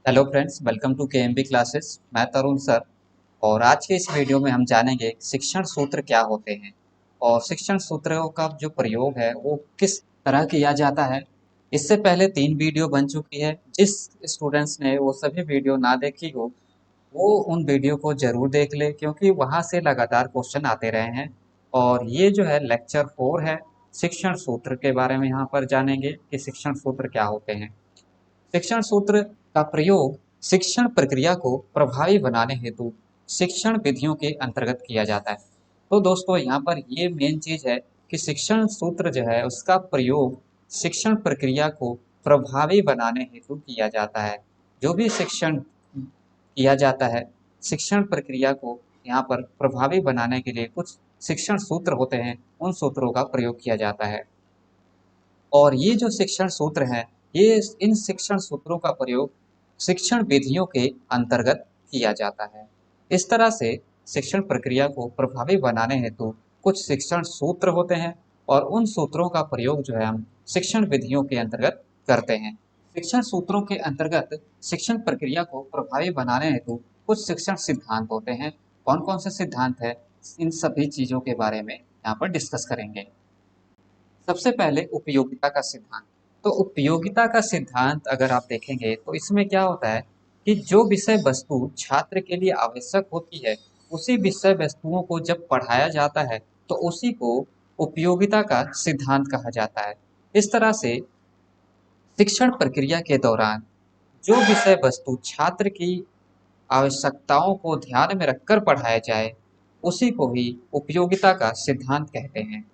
Hello friends, welcome to KMB classes. मैं Tarun sir. और आज के इस वीडियो में हम जानेंगे शिक्षण सूत्र क्या होते हैं और शिक्षण सूत्रों का जो प्रयोग है वो किस तरह किया जाता है। इससे पहले 3 वीडियो बन चुकी है। जिस स्टूडेंट्स ने वो सभी वीडियो ना देखी हो वो उन वीडियो को जरूर देख ले, क्योंकि वहाँ से लगातार क्वेश्चन आते रहे हैं। और ये जो है लेक्चर 4 है। शिक्षण सूत्र के बारे में यहाँ पर जानेंगे कि शिक्षण सूत्र क्या होते हैं। शिक्षण सूत्र का प्रयोग शिक्षण प्रक्रिया को प्रभावी बनाने हेतु शिक्षण विधियों के अंतर्गत किया जाता है। तो दोस्तों, यहाँ पर ये मेन चीज है कि शिक्षण सूत्र जो है उसका प्रयोग शिक्षण प्रक्रिया को प्रभावी बनाने हेतु किया जाता है। जो भी शिक्षण किया जाता है, शिक्षण प्रक्रिया को यहाँ पर प्रभावी बनाने के लिए कुछ शिक्षण सूत्र होते हैं, उन सूत्रों का प्रयोग किया जाता है। और ये जो शिक्षण सूत्र हैं, ये इन शिक्षण सूत्रों का प्रयोग शिक्षण विधियों के अंतर्गत किया जाता है। इस तरह से शिक्षण प्रक्रिया को प्रभावी बनाने हेतु कुछ शिक्षण सूत्र होते हैं और उन सूत्रों का प्रयोग जो है हम शिक्षण विधियों के अंतर्गत करते हैं। शिक्षण सूत्रों के अंतर्गत शिक्षण प्रक्रिया को प्रभावी बनाने हेतु कुछ शिक्षण सिद्धांत होते हैं। कौन कौन से सिद्धांत है, इन सभी चीजों के बारे में यहाँ पर डिस्कस करेंगे। सबसे पहले उपयोगिता का सिद्धांत। तो उपयोगिता का सिद्धांत अगर आप देखेंगे तो इसमें क्या होता है कि जो विषय वस्तु छात्र के लिए आवश्यक होती है, उसी विषय वस्तुओं को जब पढ़ाया जाता है तो उसी को उपयोगिता का सिद्धांत कहा जाता है। इस तरह से शिक्षण प्रक्रिया के दौरान जो विषय वस्तु छात्र की आवश्यकताओं को ध्यान में रखकर पढ़ाया जाए, उसी को ही उपयोगिता का सिद्धांत कहते हैं।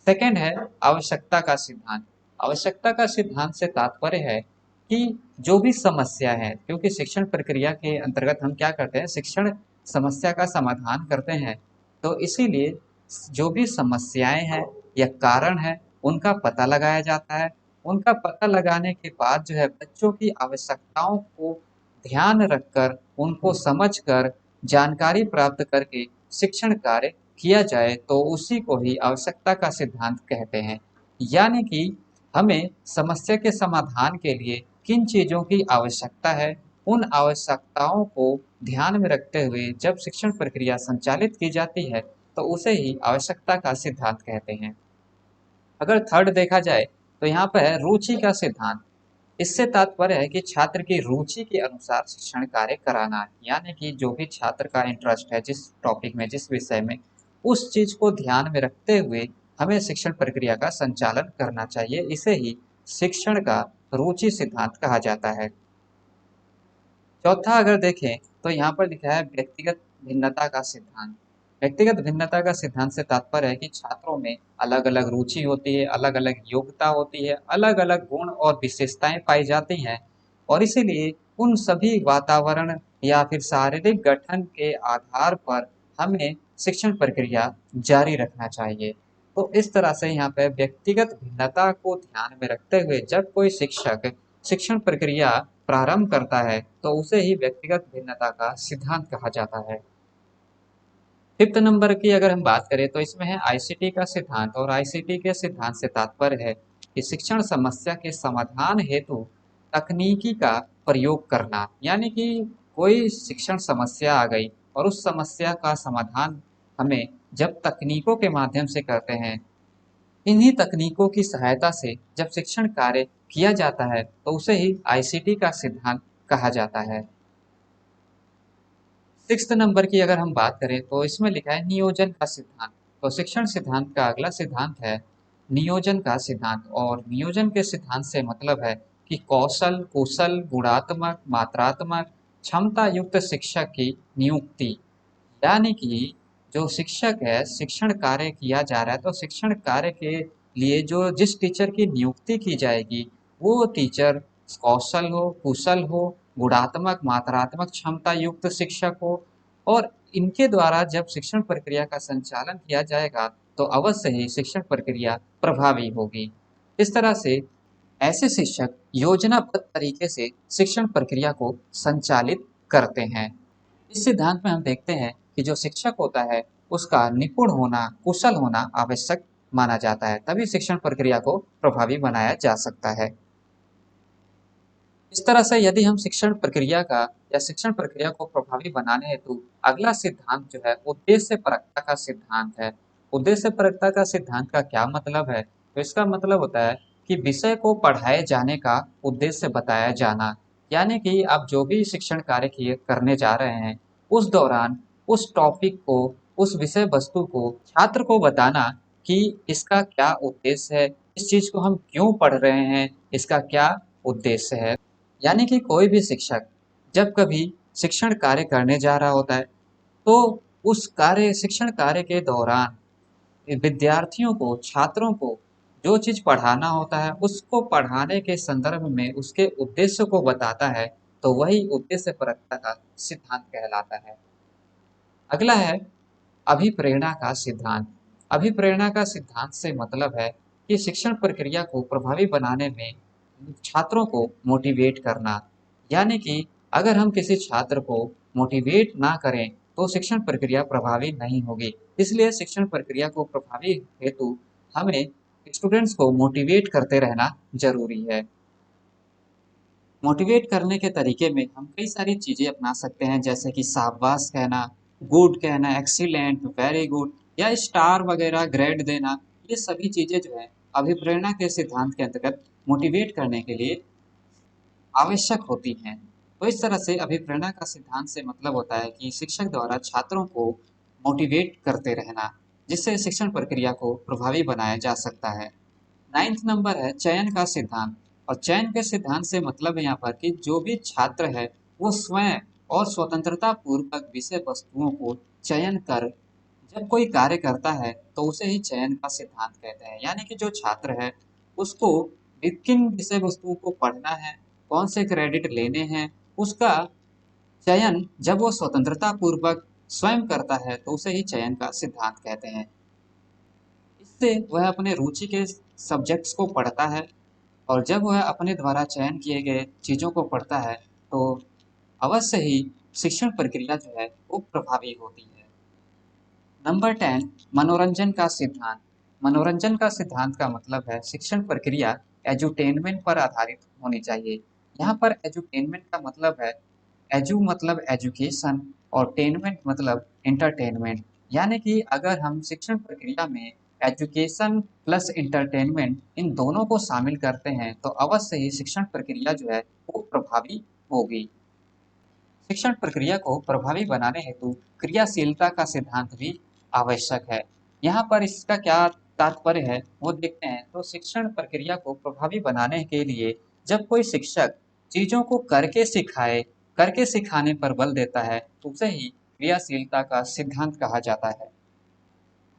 सेकंड है आवश्यकता का सिद्धांत। आवश्यकता का सिद्धांत से तात्पर्य है कि जो भी समस्या है, क्योंकि शिक्षण प्रक्रिया के अंतर्गत हम क्या करते हैं, शिक्षण समस्या का समाधान करते हैं। तो इसीलिए जो भी समस्याएं हैं या कारण है, उनका पता लगाया जाता है। उनका पता लगाने के बाद जो है बच्चों की आवश्यकताओं को ध्यान रखकर, उनको समझकर, जानकारी प्राप्त करके शिक्षण कार्य किया जाए तो उसी को ही आवश्यकता का सिद्धांत कहते हैं। यानी कि हमें समस्या के समाधान के लिए किन चीजों की आवश्यकता है, उन आवश्यकताओं को ध्यान में रखते हुए जब शिक्षण प्रक्रिया संचालित की जाती है तो उसे ही आवश्यकता का सिद्धांत कहते हैं। अगर थर्ड देखा जाए तो यहाँ पर है रुचि का सिद्धांत। इससे तात्पर्य है कि छात्र की रुचि के अनुसार शिक्षण कार्य कराना है। यानी कि जो भी छात्र का इंटरेस्ट है, जिस टॉपिक में, जिस विषय में, उस चीज को ध्यान में रखते हुए हमें शिक्षण प्रक्रिया का संचालन करना चाहिए। इसे ही शिक्षण का रुचि सिद्धांत कहा जाता है। चौथा अगर देखें तो यहाँ पर लिखा है व्यक्तिगत भिन्नता का सिद्धांत। व्यक्तिगत भिन्नता का सिद्धांत से तात्पर्य है कि छात्रों में अलग अलग रुचि होती है, अलग अलग योग्यता होती है, अलग अलग गुण और विशेषताएं पाई जाती हैं। और इसीलिए उन सभी वातावरण या फिर शारीरिक गठन के आधार पर हमें शिक्षण प्रक्रिया जारी रखना चाहिए। तो इस तरह से यहाँ पे व्यक्तिगत भिन्नता को ध्यान में रखते हुए जब कोई शिक्षक शिक्षण प्रक्रिया प्रारंभ करता है तो उसे ही व्यक्तिगत भिन्नता का सिद्धांत कहा जाता है। फिफ्थ नंबर की अगर हम बात करें तो इसमें है आईसीटी का सिद्धांत। और आईसीटी के सिद्धांत से तात्पर्य है कि शिक्षण समस्या के समाधान हेतु तकनीकी का प्रयोग करना। यानी कि कोई शिक्षण समस्या आ गई और उस समस्या का समाधान हमें जब तकनीकों के माध्यम से करते हैं, इन्हीं तकनीकों की सहायता से जब शिक्षण कार्य किया जाता है तो उसे ही आईसीटी का सिद्धांत कहा जाता है। सिक्स्थ नंबर की अगर हम बात करें तो इसमें लिखा है नियोजन का सिद्धांत। तो शिक्षण सिद्धांत का अगला सिद्धांत है नियोजन का सिद्धांत। और नियोजन के सिद्धांत से मतलब है कि कौशल, कुशल, गुणात्मक, मात्रात्मक क्षमता युक्त शिक्षक की नियुक्ति। यानी कि जो शिक्षक है, शिक्षण कार्य किया जा रहा है तो शिक्षण कार्य के लिए जो जिस टीचर की नियुक्ति की जाएगी वो टीचर कौशल हो, कुशल हो, गुणात्मक, मात्रात्मक क्षमता युक्त शिक्षक हो। और इनके द्वारा जब शिक्षण प्रक्रिया का संचालन किया जाएगा तो अवश्य ही शिक्षण प्रक्रिया प्रभावी होगी। इस तरह से ऐसे शिक्षक योजनाबद्ध तरीके से शिक्षण प्रक्रिया को संचालित करते हैं। इस सिद्धांत में हम देखते हैं कि जो शिक्षक होता है उसका निपुण होना, कुशल होना आवश्यक माना जाता है, तभी शिक्षण प्रक्रिया को प्रभावी बनाया जा सकता है। इस तरह से यदि हम शिक्षण प्रक्रिया का या शिक्षण प्रक्रिया को प्रभावी बनाने हेतु अगला सिद्धांत जो है उद्देश्यपरकता का सिद्धांत है। उद्देश्यपरकता का सिद्धांत का क्या मतलब है? तो इसका मतलब होता है कि विषय को पढ़ाए जाने का उद्देश्य बताया जाना। यानी कि आप जो भी शिक्षण कार्य किए करने जा रहे हैं, उस दौरान उस टॉपिक को, उस विषय वस्तु को छात्र को बताना कि इसका क्या उद्देश्य है, इस चीज को हम क्यों पढ़ रहे हैं, इसका क्या उद्देश्य है। यानी कि कोई भी शिक्षक जब कभी शिक्षण कार्य करने जा रहा होता है, तो उस कार्य शिक्षण कार्य के दौरान विद्यार्थियों को, छात्रों को जो चीज पढ़ाना होता है, उसको पढ़ाने के संदर्भ में उसके उद्देश्य को बताता है, तो वही उद्देश्यपरकता का सिद्धांत कहलाता है। अगला है अभिप्रेरणा का सिद्धांत। अभिप्रेरणा का सिद्धांत से मतलब है कि शिक्षण प्रक्रिया को प्रभावी बनाने में छात्रों को मोटिवेट करना। यानी कि अगर हम किसी छात्र को मोटिवेट ना करें तो शिक्षण प्रक्रिया प्रभावी नहीं होगी। इसलिए शिक्षण प्रक्रिया को प्रभावी हेतु हमें स्टूडेंट्स को मोटिवेट करते रहना जरूरी है। मोटिवेट करने के तरीके में हम कई सारी चीजें अपना सकते हैं, जैसे कि शाबाश कहना, गुड कहना, एक्सीलेंट, वेरी गुड या स्टार वगैरह ग्रेड देना। ये सभी चीजें जो है अभिप्रेरणा के सिद्धांत के अंतर्गत मोटिवेट करने के लिए आवश्यक होती हैं। तो इस तरह से अभिप्रेरणा का सिद्धांत से मतलब होता है कि शिक्षक द्वारा छात्रों को मोटिवेट करते रहना, जिससे शिक्षण प्रक्रिया को प्रभावी बनाया जा सकता है। 9th नंबर है चयन का सिद्धांत। और चयन के सिद्धांत से मतलब है यहाँ पर कि जो भी छात्र है वो स्वयं और स्वतंत्रता पूर्वक विषय वस्तुओं को चयन कर जब कोई कार्य करता है तो उसे ही चयन का सिद्धांत कहते हैं। यानी कि जो छात्र है उसको किन विषय वस्तुओं को पढ़ना है, कौन से क्रेडिट लेने हैं, उसका चयन जब वो स्वतंत्रता पूर्वक स्वयं करता है तो उसे ही चयन का सिद्धांत कहते हैं। इससे वह अपने रुचि के सब्जेक्ट्स को पढ़ता है, और जब वह अपने द्वारा चयन किए गए चीज़ों को पढ़ता है तो अवश्य ही शिक्षण प्रक्रिया जो है वो प्रभावी होती है। नंबर 10 मनोरंजन का सिद्धांत। मनोरंजन का सिद्धांत का मतलब है शिक्षण प्रक्रिया एजुटेनमेंट पर आधारित होनी चाहिए। यहाँ पर एजुटेनमेंट का मतलब है, एजू मतलब एजुकेशन और टेनमेंट मतलब इंटरटेनमेंट। यानी कि अगर हम शिक्षण प्रक्रिया में एजुकेशन प्लस इंटरटेनमेंट इन दोनों को शामिल करते हैं तो अवश्य ही शिक्षण प्रक्रिया जो है वो प्रभावी होगी। शिक्षण प्रक्रिया को प्रभावी बनाने हेतु क्रियाशीलता का सिद्धांत भी आवश्यक है। यहाँ पर इसका क्या तात्पर्य है वो देखते हैं। तो शिक्षण प्रक्रिया को प्रभावी बनाने के लिए जब कोई शिक्षक चीजों को करके सिखाए, करके सिखाने पर बल देता है तो उसे ही क्रियाशीलता का सिद्धांत कहा जाता है।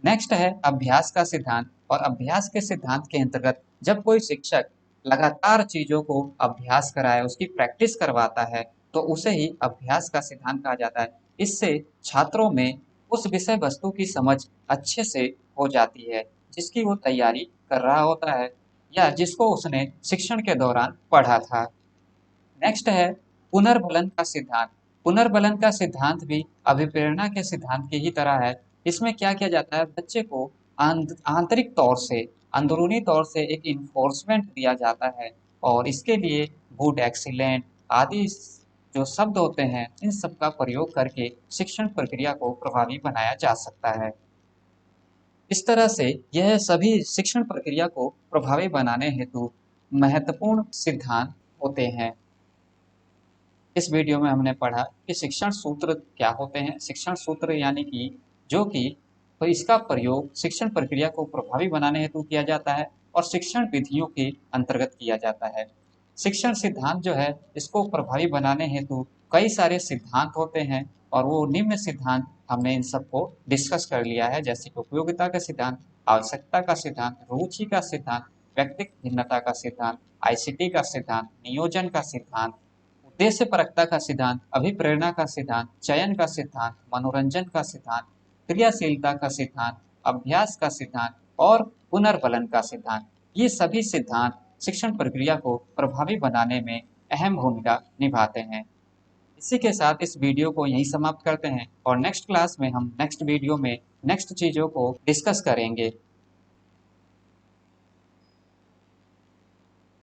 नेक्स्ट है अभ्यास का सिद्धांत। और अभ्यास के सिद्धांत के अंतर्गत जब कोई शिक्षक लगातार चीजों को अभ्यास कराए, उसकी प्रैक्टिस करवाता है तो उसे ही अभ्यास का सिद्धांत कहा जाता है। इससे छात्रों में उस विषय वस्तु की समझ अच्छे से हो जाती है जिसकी वो तैयारी कर रहा होता है या जिसको उसने शिक्षण के दौरान पढ़ा था। नेक्स्ट है पुनर्बलन का सिद्धांत। पुनर्बलन का सिद्धांत भी अभिप्रेरणा के सिद्धांत की ही तरह है। इसमें क्या किया जाता है, बच्चे को आंतरिक तौर से, अंदरूनी तौर से एक इन्फोर्समेंट दिया जाता है और इसके लिए गुड, एक्सीलेंट आदि जो शब्द होते हैं इन सब का प्रयोग करके शिक्षण प्रक्रिया को प्रभावी बनाया जा सकता है। इस तरह से यह सभी शिक्षण प्रक्रिया को प्रभावी बनाने हेतु महत्वपूर्ण सिद्धांत होते हैं। इस वीडियो में हमने पढ़ा कि शिक्षण सूत्र क्या होते हैं। शिक्षण सूत्र यानी कि जो कि तो इसका प्रयोग शिक्षण प्रक्रिया को प्रभावी बनाने हेतु किया जाता है और शिक्षण विधियों के अंतर्गत किया जाता है। शिक्षण सिद्धांत जो है इसको प्रभावी बनाने हेतु कई सारे सिद्धांत होते हैं और वो निम्न सिद्धांत हमने इन सबको डिस्कस कर लिया है, जैसे कि उपयोगिता का सिद्धांत, आवश्यकता का सिद्धांत, रुचि का सिद्धांत, व्यक्तिगत भिन्नता का सिद्धांत, आईसीटी का सिद्धांत, नियोजन का सिद्धांत, उद्देश्यपरकता का सिद्धांत, अभिप्रेरणा का सिद्धांत, चयन का सिद्धांत, मनोरंजन का सिद्धांत, क्रियाशीलता का सिद्धांत, अभ्यास का सिद्धांत और पुनर्बलन का सिद्धांत। ये सभी सिद्धांत शिक्षण प्रक्रिया को प्रभावी बनाने में अहम भूमिका निभाते हैं। इसी के साथ इस वीडियो को यहीं समाप्त करते हैं और नेक्स्ट क्लास में हम नेक्स्ट वीडियो में नेक्स्ट चीज़ों को डिस्कस करेंगे।